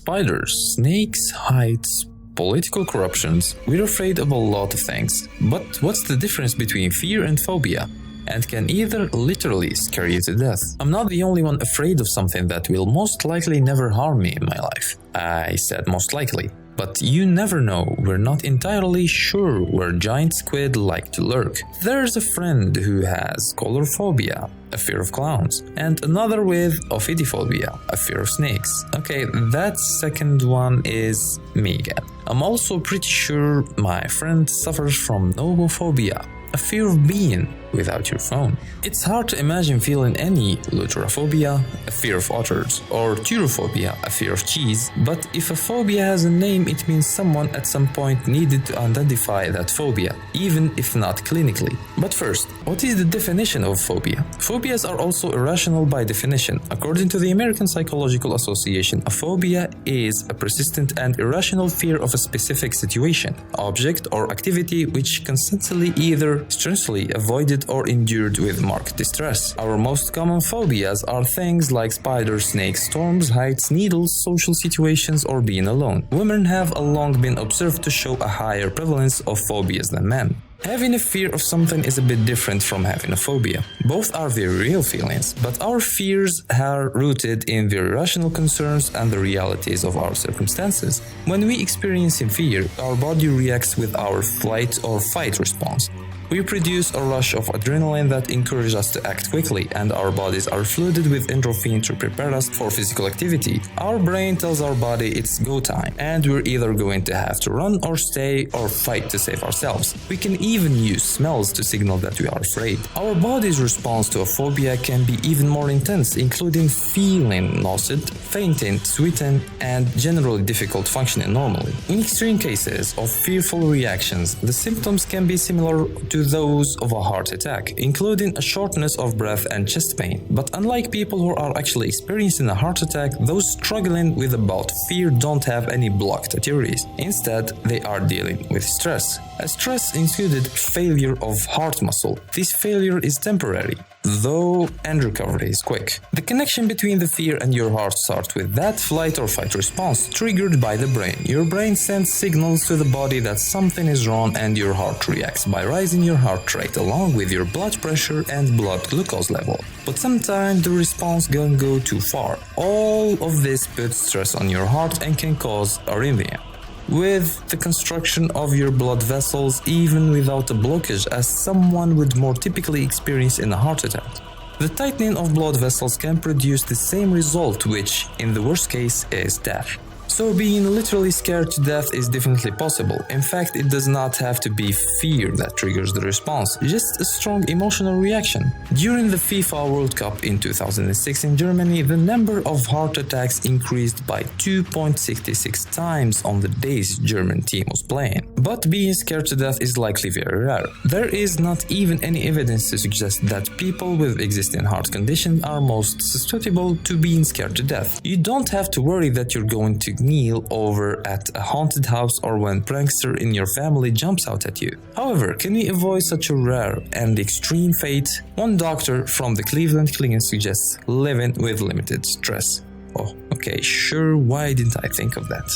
spiders, snakes, heights, political corruptions. We're afraid of a lot of things. But what's the difference between fear and phobia? And can either literally scare you to death? I'm not the only one afraid of something that will most likely never harm me in my life. I said most likely. But you never know, we're not entirely sure where giant squid like to lurk. There's a friend who has colorophobia, a fear of clowns, and another with ommetaphobia, a fear of snakes. Okay, that second one is me again. I'm also pretty sure my friend suffers from nomophobia, a fear of being without your phone. It's hard to imagine feeling any lurkophobia, a fear of otters, or teuthiphobia, a fear of cheese, but if a phobia has a name, it means someone at some point needed to identify that phobia, even if not clinically. But first, what is the definition of phobia? Phobias are also irrational by definition. According to the American Psychological Association, a phobia is a persistent and irrational fear of a specific situation, object, or activity which consistently either strenuously avoided or endured with marked distress. Our most common phobias are things like spiders, snakes, storms, heights, needles, social situations, or being alone. Women have long been observed to show a higher prevalence of phobias than men. Having a fear of something is a bit different from having a phobia. Both are very real feelings, but our fears are rooted in very rational concerns and the realities of our circumstances. When we experience fear, our body reacts with our flight or fight response. We produce a rush of adrenaline that encourages us to act quickly, and our bodies are flooded with endorphin to prepare us for physical activity. Our brain tells our body it's go time, and we're either going to have to run or stay or fight to save ourselves. We can even use smells to signal that we are afraid. Our body's response to a phobia can be even more intense, including feeling nauseous, fainting, sweating, and generally difficult functioning normally. In extreme cases of fearful reactions, the symptoms can be similar to those of a heart attack, including a shortness of breath and chest pain. But unlike people who are actually experiencing a heart attack, those struggling with a bout of fear don't have any blocked arteries. Instead, they are dealing with stress. A stress included failure of heart muscle. This failure is temporary, though, and recovery is quick. The connection between the fear and your heart starts with that flight or fight response triggered by the brain. Your brain sends signals to the body that something is wrong, and your heart reacts by rising your heart rate along with your blood pressure and blood glucose level. But sometimes the response can go too far. All of this puts stress on your heart and can cause arrhythmia, with the construction of your blood vessels even without a blockage, as someone would more typically experience in a heart attack. The tightening of blood vessels can produce the same result, which, in the worst case, is death. So being literally scared to death is definitely possible. In fact, it does not have to be fear that triggers the response, just a strong emotional reaction. During the FIFA World Cup in 2006 in Germany, the number of heart attacks increased by 2.66 times on the days German team was playing. But being scared to death is likely very rare. There is not even any evidence to suggest that people with existing heart condition are most susceptible to being scared to death. You don't have to worry that you're going to kneel over at a haunted house or when prankster in your family jumps out at you. However, can we avoid such a rare and extreme fate? One doctor from the Cleveland Clinic suggests living with limited stress. Oh, okay, sure, why didn't I think of that?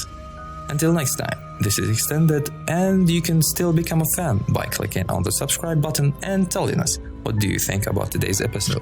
Until next time, this is Extended, and you can still become a fan by clicking on the subscribe button and telling us what do you think about today's episode.